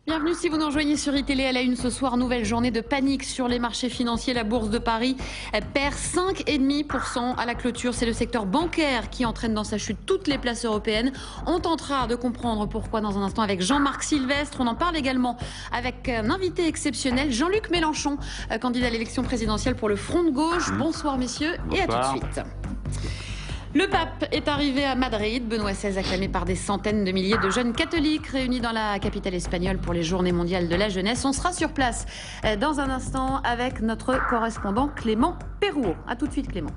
Bienvenue si vous nous rejoignez sur iTélé à la une ce soir. Nouvelle journée de panique à la une ce soir. Nouvelle journée de panique sur les marchés financiers. La bourse de Paris perd 5,5% à la clôture. C'est le secteur bancaire qui entraîne dans sa chute toutes les places européennes. On tentera de comprendre pourquoi dans un instant avec Jean-Marc Sylvestre. On en parle également avec un invité exceptionnel, Jean-Luc Mélenchon, candidat à l'élection présidentielle pour le Front de gauche. Bonsoir messieurs. Bonsoir. Et à tout de suite. Le pape est arrivé à Madrid. Benoît XVI acclamé par des centaines de milliers de jeunes catholiques réunis dans la capitale espagnole pour les Journées mondiales de la jeunesse. On sera sur place dans un instant avec notre correspondant Clément Perrouot. A tout de suite Clément.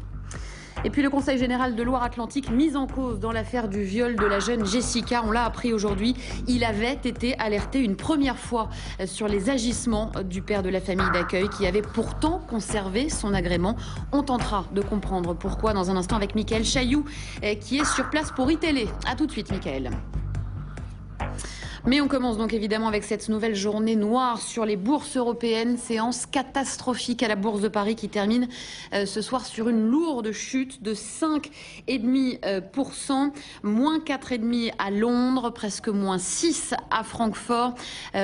Et puis le Conseil général de Loire-Atlantique mis en cause dans l'affaire du viol de la jeune Jessica. On l'a appris aujourd'hui. Il avait été alerté une première fois sur les agissements du père de la famille d'accueil qui avait pourtant conservé son agrément. On tentera de comprendre pourquoi dans un instant avec Mickaël Chailloux qui est sur place pour iTélé. A tout de suite Mickaël. Mais on commence donc évidemment avec cette nouvelle journée noire sur les bourses européennes. Séance catastrophique à la Bourse de Paris qui termine ce soir sur une lourde chute de 5,5%. Moins 4,5% à Londres, presque moins 6% à Francfort,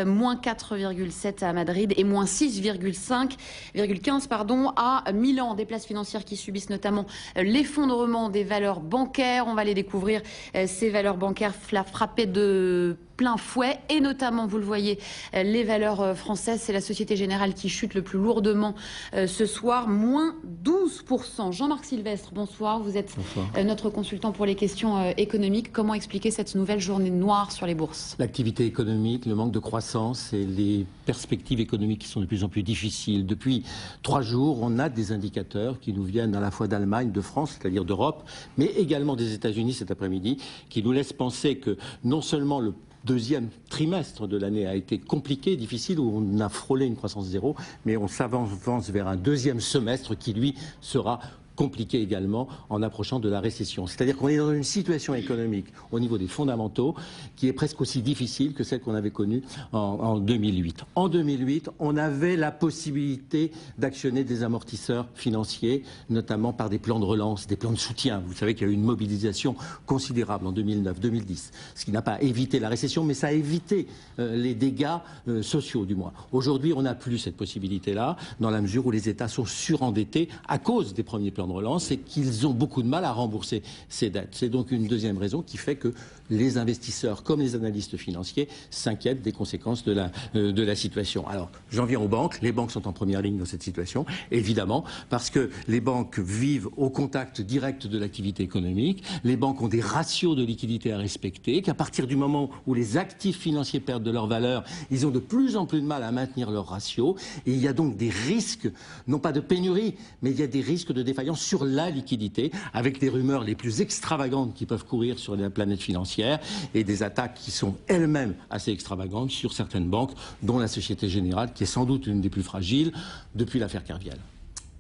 moins 4,7% à Madrid et moins 6,15% à Milan. Des places financières qui subissent notamment l'effondrement des valeurs bancaires. On va les découvrir, ces valeurs bancaires frappées de plein fouet et notamment, vous le voyez, les valeurs françaises. C'est la Société Générale qui chute le plus lourdement ce soir, moins 12%. Jean-Marc Sylvestre, bonsoir. Vous êtes notre consultant pour les questions économiques. Comment expliquer cette nouvelle journée noire sur les bourses? L'activité économique, le manque de croissance et les perspectives économiques qui sont de plus en plus difficiles. Depuis 3 jours, on a des indicateurs qui nous viennent à la fois d'Allemagne, de France, c'est-à-dire d'Europe, mais également des États-Unis cet après-midi, qui nous laissent penser que non seulement le deuxième trimestre de l'année a été compliqué, difficile, où on a frôlé une croissance zéro, mais on s'avance vers un deuxième semestre qui, lui, sera compliqué également en approchant de la récession. C'est-à-dire qu'on est dans une situation économique au niveau des fondamentaux qui est presque aussi difficile que celle qu'on avait connue en 2008. En 2008, on avait la possibilité d'actionner des amortisseurs financiers, notamment par des plans de relance, des plans de soutien. Vous savez qu'il y a eu une mobilisation considérable en 2009-2010, ce qui n'a pas évité la récession, mais ça a évité les dégâts sociaux, du moins. Aujourd'hui, on n'a plus cette possibilité-là, dans la mesure où les États sont surendettés à cause des premiers plans de relance et qu'ils ont beaucoup de mal à rembourser ces dettes. C'est donc une deuxième raison qui fait que les investisseurs comme les analystes financiers s'inquiètent des conséquences de la situation. Alors, j'en viens aux banques. Les banques sont en première ligne dans cette situation, évidemment, parce que les banques vivent au contact direct de l'activité économique. Les banques ont des ratios de liquidité à respecter, qu'à partir du moment où les actifs financiers perdent de leur valeur, ils ont de plus en plus de mal à maintenir leurs ratios. Et il y a donc des risques, non pas de pénurie, mais il y a des risques de défaillance sur la liquidité, avec des rumeurs les plus extravagantes qui peuvent courir sur la planète financière et des attaques qui sont elles-mêmes assez extravagantes sur certaines banques, dont la Société Générale, qui est sans doute une des plus fragiles depuis l'affaire Kerviel.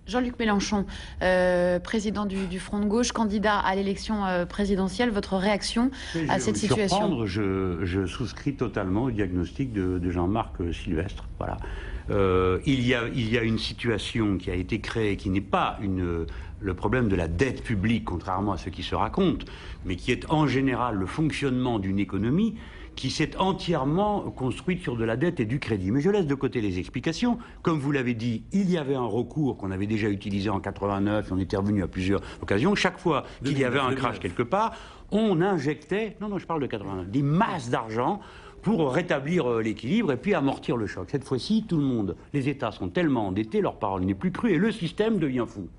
Jean-Luc Mélenchon, président du Front de gauche, candidat à l'élection présidentielle, votre réaction à cette situation? Je souscris totalement au diagnostic de Jean-Marc Sylvestre. Voilà. Il y a une situation qui a été créée, qui n'est pas le problème de la dette publique, contrairement à ce qui se raconte, mais qui est en général le fonctionnement d'une économie qui s'est entièrement construite sur de la dette et du crédit. Mais je laisse de côté les explications. Comme vous l'avez dit, il y avait un recours qu'on avait déjà utilisé en 89, on était revenu à plusieurs occasions. Chaque fois qu'il y avait un crash quelque part, on injectait, non, je parle de 89, des masses d'argent pour rétablir l'équilibre et puis amortir le choc. Cette fois-ci, tout le monde, les États sont tellement endettés, leur parole n'est plus crue et le système devient fou.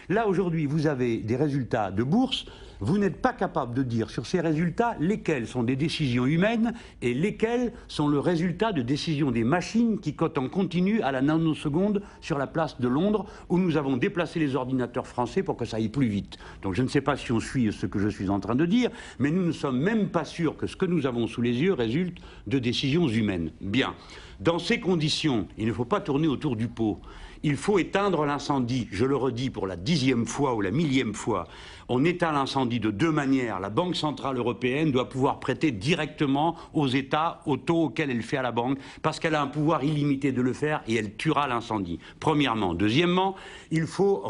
Là, aujourd'hui, vous avez des résultats de bourse. Vous n'êtes pas capable de dire sur ces résultats lesquels sont des décisions humaines et lesquels sont le résultat de décisions des machines qui cotent en continu à la nanoseconde sur la place de Londres où nous avons déplacé les ordinateurs français pour que ça aille plus vite. Donc je ne sais pas si on suit ce que je suis en train de dire, mais nous ne sommes même pas sûrs que ce que nous avons sous les yeux résulte de décisions humaines. Bien. Dans ces conditions, il ne faut pas tourner autour du pot. Il faut éteindre l'incendie. Je le redis pour la 10e fois ou la 1000e fois. On éteint l'incendie de 2 manières. La Banque Centrale Européenne doit pouvoir prêter directement aux États au taux auquel elle fait à la banque, parce qu'elle a un pouvoir illimité de le faire et elle tuera l'incendie. Premièrement. Deuxièmement, il faut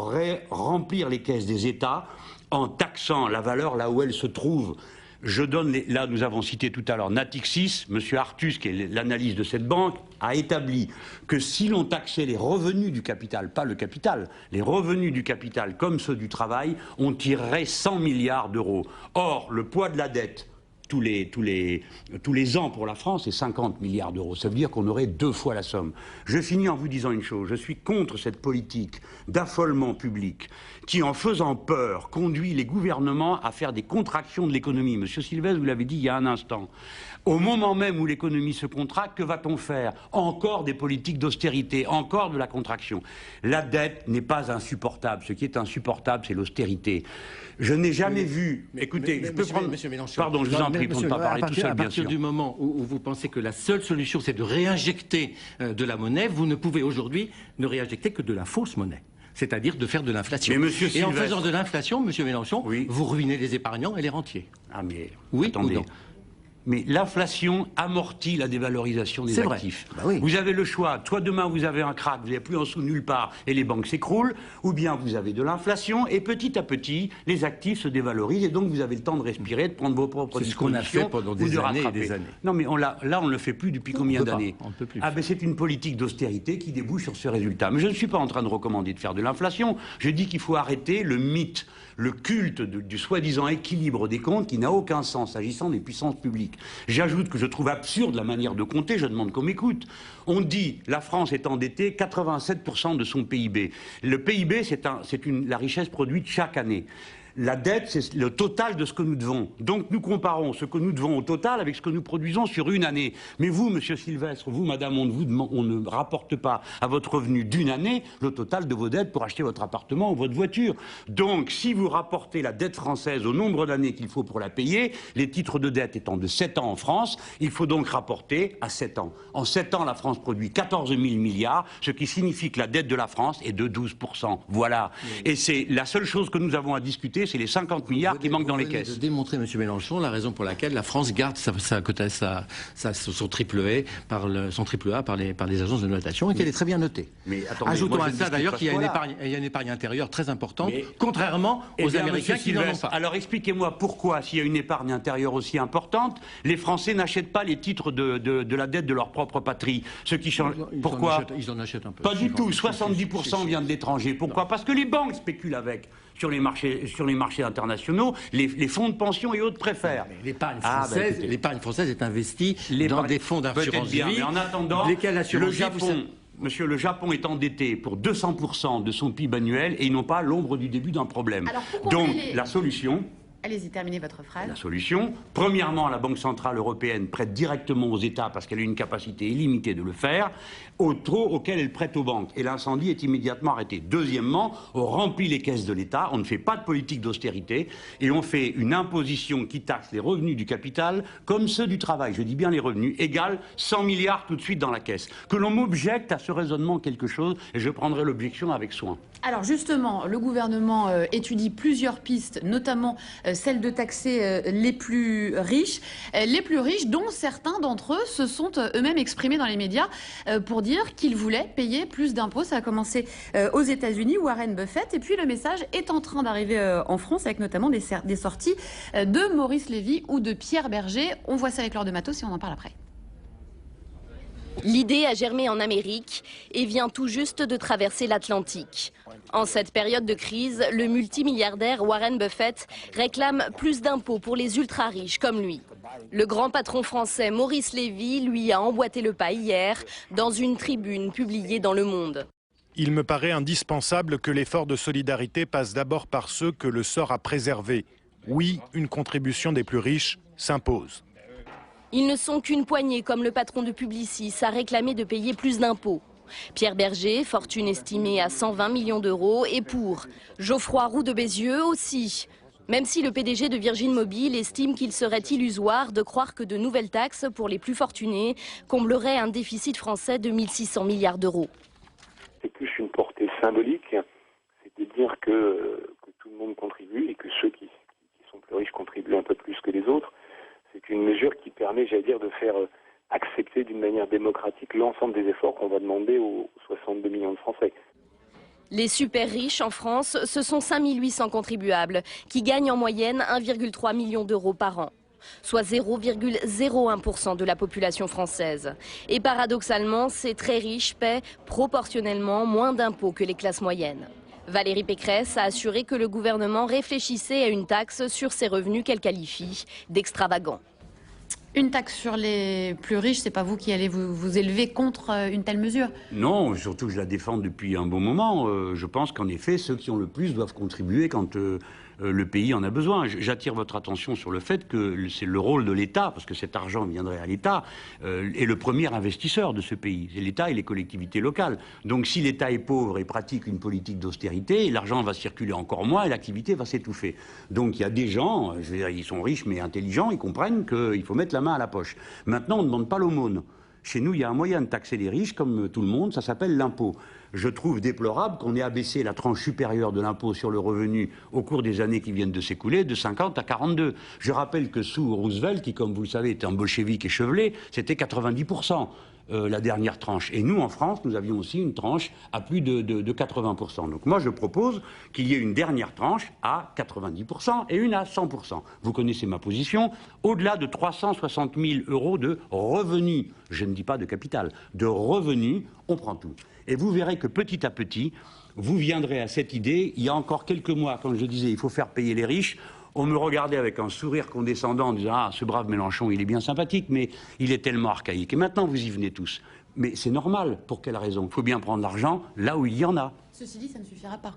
remplir les caisses des États en taxant la valeur là où elle se trouve. Je donne, là nous avons cité tout à l'heure Natixis, M. Artus, qui est l'analyse de cette banque, a établi que si l'on taxait les revenus du capital, pas le capital, les revenus du capital comme ceux du travail, on tirerait 100 milliards d'euros. Or, le poids de la dette, tous les ans pour la France, c'est 50 milliards d'euros. Ça veut dire qu'on aurait 2 fois la somme. Je finis en vous disant une chose. Je suis contre cette politique d'affolement public qui, en faisant peur, conduit les gouvernements à faire des contractions de l'économie. Monsieur Sylvestre, vous l'avez dit il y a un instant. Au moment même où l'économie se contracte, que va-t-on faire? Encore des politiques d'austérité, encore de la contraction. La dette n'est pas insupportable. Ce qui est insupportable, c'est l'austérité. Je n'ai jamais vu... Écoutez, je peux prendre... Monsieur Mélenchon, pardon, je vous en prie, pour ne pas parler tout seul, bien sûr. À partir du moment où vous pensez que la seule solution, c'est de réinjecter de la monnaie, vous ne pouvez aujourd'hui ne réinjecter que de la fausse monnaie. C'est-à-dire de faire de l'inflation. Et en faisant de l'inflation, monsieur Mélenchon, oui, vous ruinez les épargnants et les rentiers. Ah mais, oui, attendez. Ou non? Mais l'inflation amortit la dévalorisation des actifs. Bah oui. Vous avez le choix. Soit demain vous avez un crack, vous n'avez plus en sous nulle part et les banques s'écroulent, ou bien vous avez de l'inflation et petit à petit les actifs se dévalorisent et donc vous avez le temps de respirer, de prendre vos propres dispositions. C'est ce qu'on a fait pendant des années et des années. Non mais là on ne le fait plus depuis combien d'années? On ne peut plus. Ah ben c'est une politique d'austérité qui débouche sur ce résultat. Mais je ne suis pas en train de recommander de faire de l'inflation. Je dis qu'il faut arrêter le mythe, le culte du soi-disant équilibre des comptes qui n'a aucun sens s'agissant des puissances publiques. J'ajoute que je trouve absurde la manière de compter, je demande qu'on m'écoute. On dit la France est endettée 87% de son PIB. Le PIB, c'est la richesse produite chaque année. La dette, c'est le total de ce que nous devons. Donc nous comparons ce que nous devons au total avec ce que nous produisons sur une année. Mais vous, monsieur Sylvestre, vous, madame, on ne rapporte pas à votre revenu d'une année le total de vos dettes pour acheter votre appartement ou votre voiture. Donc si vous rapportez la dette française au nombre d'années qu'il faut pour la payer, les titres de dette étant de 7 ans en France, il faut donc rapporter à 7 ans. En 7 ans, la France produit 14 000 milliards, ce qui signifie que la dette de la France est de 12%. Voilà. Et c'est la seule chose que nous avons à discuter, c'est les 50 milliards qui manquent dans les caisses. Vous venez de démontrer, M. Mélenchon, la raison pour laquelle la France garde son triple A par les agences de notation et qu'elle est très bien notée. Mais attendez, ajoutons à ça d'ailleurs qu'il y a une épargne intérieure très importante, contrairement aux Américains qui n'en ont pas. Alors expliquez-moi pourquoi, s'il y a une épargne intérieure aussi importante, les Français n'achètent pas les titres de la dette de leur propre patrie. Ce qui change. Pourquoi? Ils en achètent un peu. Pas du tout. 70% vient de l'étranger. Pourquoi? Parce que les banques spéculent avec. Sur les marchés internationaux, les fonds de pension et autres préfèrent. L'épargne française est investie dans des fonds d'assurance vie. Mais en attendant, le Japon est endetté pour 200% de son PIB annuel et ils n'ont pas l'ombre du début d'un problème. Donc la solution... Allez-y, terminez votre phrase. La solution, premièrement, la Banque Centrale Européenne prête directement aux États parce qu'elle a une capacité illimitée de le faire, au taux auquel elle prête aux banques. Et l'incendie est immédiatement arrêté. Deuxièmement, on remplit les caisses de l'État, on ne fait pas de politique d'austérité et on fait une imposition qui taxe les revenus du capital comme ceux du travail. Je dis bien les revenus, égale 100 milliards tout de suite dans la caisse. Que l'on m'objecte à ce raisonnement quelque chose et je prendrai l'objection avec soin. Alors justement, le gouvernement étudie plusieurs pistes, notamment celle de taxer les plus riches, dont certains d'entre eux se sont eux-mêmes exprimés dans les médias pour dire qu'ils voulaient payer plus d'impôts. Ça a commencé aux États-Unis, Warren Buffett, et puis le message est en train d'arriver en France, avec notamment des sorties de Maurice Lévy ou de Pierre Berger. On voit ça avec Laure de Matos et on en parle après. L'idée a germé en Amérique et vient tout juste de traverser l'Atlantique. En cette période de crise, le multimilliardaire Warren Buffett réclame plus d'impôts pour les ultra-riches comme lui. Le grand patron français Maurice Lévy lui a emboîté le pas hier dans une tribune publiée dans Le Monde. Il me paraît indispensable que l'effort de solidarité passe d'abord par ceux que le sort a préservés. Oui, une contribution des plus riches s'impose. Ils ne sont qu'une poignée, comme le patron de Publicis a réclamé de payer plus d'impôts. Pierre Berger, fortune estimée à 120 millions d'euros, est pour. Geoffroy Roux de Bézieux aussi. Même si le PDG de Virgin Mobile estime qu'il serait illusoire de croire que de nouvelles taxes pour les plus fortunés combleraient un déficit français de 1 600 milliards d'euros. C'est plus une portée symbolique, c'est de dire que tout le monde contribue et que ceux qui sont plus riches contribuent un peu plus que les autres. C'est une mesure qui permet, j'allais dire, de faire accepter d'une manière démocratique l'ensemble des efforts qu'on va demander aux 62 millions de Français. Les super riches en France, ce sont 5 800 contribuables qui gagnent en moyenne 1,3 million d'euros par an. soit 0,01% de la population française. Et paradoxalement, ces très riches paient proportionnellement moins d'impôts que les classes moyennes. Valérie Pécresse a assuré que le gouvernement réfléchissait à une taxe sur ces revenus qu'elle qualifie d'extravagants. Une taxe sur les plus riches, c'est pas vous qui allez vous élever contre une telle mesure? Non, surtout que je la défends depuis un bon moment. Je pense qu'en effet, ceux qui ont le plus doivent contribuer quand le pays en a besoin. J'attire votre attention sur le fait que c'est le rôle de l'État, parce que cet argent viendrait à l'État, est le premier investisseur de ce pays. C'est l'État et les collectivités locales. Donc si l'État est pauvre et pratique une politique d'austérité, l'argent va circuler encore moins et l'activité va s'étouffer. Donc il y a des gens, je veux dire, ils sont riches mais intelligents, ils comprennent qu'il faut mettre la main à la poche. Maintenant, on ne demande pas l'aumône. Chez nous, il y a un moyen de taxer les riches, comme tout le monde, ça s'appelle l'impôt. Je trouve déplorable qu'on ait abaissé la tranche supérieure de l'impôt sur le revenu au cours des années qui viennent de s'écouler de 50 à 42. Je rappelle que sous Roosevelt, qui, comme vous le savez, était un bolchevique échevelé, c'était 90%. La dernière tranche. Et nous, en France, nous avions aussi une tranche à plus de 80%. Donc moi, je propose qu'il y ait une dernière tranche à 90% et une à 100%. Vous connaissez ma position. Au-delà de 360 000 euros de revenus, je ne dis pas de capital, de revenus, on prend tout. Et vous verrez que petit à petit, vous viendrez à cette idée. Il y a encore quelques mois, quand je disais il faut faire payer les riches, on me regardait avec un sourire condescendant en disant « Ah, ce brave Mélenchon, il est bien sympathique, mais il est tellement archaïque. » Et maintenant, vous y venez tous. Mais c'est normal. Pour quelle raison? Il faut bien prendre l'argent là où il y en a. Ceci dit, ça ne suffira pas.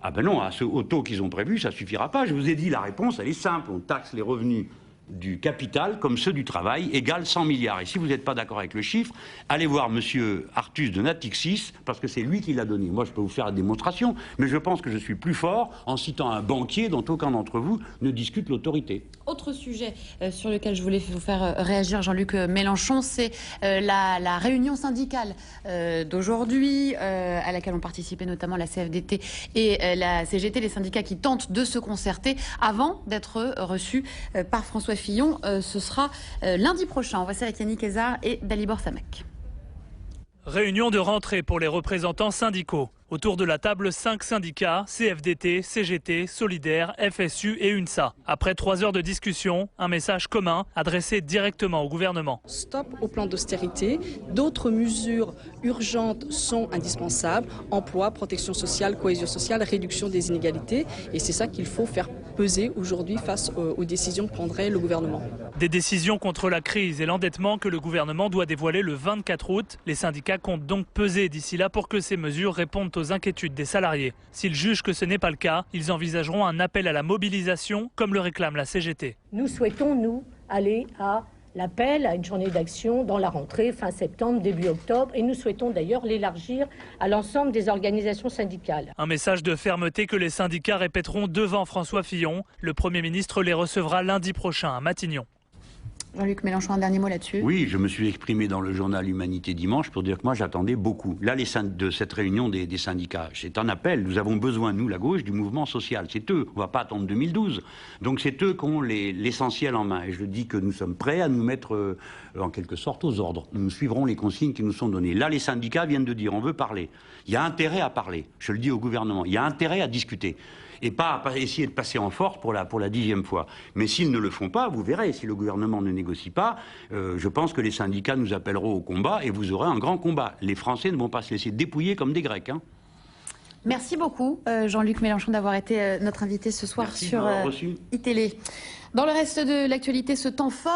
Ah ben non, au taux qu'ils ont prévu, ça ne suffira pas. Je vous ai dit, la réponse, elle est simple. On taxe les revenus du capital comme ceux du travail, égale 100 milliards. Et si vous n'êtes pas d'accord avec le chiffre, allez voir monsieur Artus de Natixis, parce que c'est lui qui l'a donné. Moi, je peux vous faire la démonstration, mais je pense que je suis plus fort en citant un banquier dont aucun d'entre vous ne discute l'autorité. Autre sujet sur lequel je voulais vous faire réagir, Jean-Luc Mélenchon, c'est la réunion syndicale d'aujourd'hui, à laquelle ont participé notamment la CFDT et la CGT, les syndicats qui tentent de se concerter avant d'être reçus par François Fillon. Ce sera lundi prochain. On va voir avec Yannick Ezard et Dalibor Samek. Réunion de rentrée pour les représentants syndicaux. Autour de la table, 5 syndicats, CFDT, CGT, Solidaire, FSU et UNSA. Après 3 heures de discussion, un message commun adressé directement au gouvernement. Stop au plan d'austérité. D'autres mesures urgentes sont indispensables. Emploi, protection sociale, cohésion sociale, réduction des inégalités. Et c'est ça qu'il faut faire peser aujourd'hui face aux décisions que prendrait le gouvernement. Des décisions contre la crise et l'endettement que le gouvernement doit dévoiler le 24 août. Les syndicats comptent donc peser d'ici là pour que ces mesures répondent aux inquiétudes des salariés. S'ils jugent que ce n'est pas le cas, ils envisageront un appel à la mobilisation, comme le réclame la CGT. Nous souhaitons, nous, aller à l'appel à une journée d'action dans la rentrée, fin septembre, début octobre, et nous souhaitons d'ailleurs l'élargir à l'ensemble des organisations syndicales. Un message de fermeté que les syndicats répéteront devant François Fillon. Le Premier ministre les recevra lundi prochain à Matignon. Jean-Luc Mélenchon, un dernier mot là-dessus. Oui, je me suis exprimé dans le journal Humanité dimanche pour dire que moi j'attendais beaucoup. Là, de cette réunion des syndicats, c'est un appel. Nous avons besoin, nous, la gauche, du mouvement social. C'est eux. On ne va pas attendre 2012. Donc c'est eux qui ont l'essentiel en main. Et je dis que nous sommes prêts à nous mettre en quelque sorte aux ordres. Nous suivrons les consignes qui nous sont données. Là, les syndicats viennent de dire on veut parler. Il y a intérêt à parler. Je le dis au gouvernement. Il y a intérêt à discuter. Et pas essayer de passer en force pour la 10e fois. Mais s'ils ne le font pas, vous verrez, si le gouvernement ne négocie pas, je pense que les syndicats nous appelleront au combat et vous aurez un grand combat. Les Français ne vont pas se laisser dépouiller comme des Grecs. Merci beaucoup, Jean-Luc Mélenchon, d'avoir été notre invité ce soir. Merci sur iTélé. Dans le reste de l'actualité, ce temps fort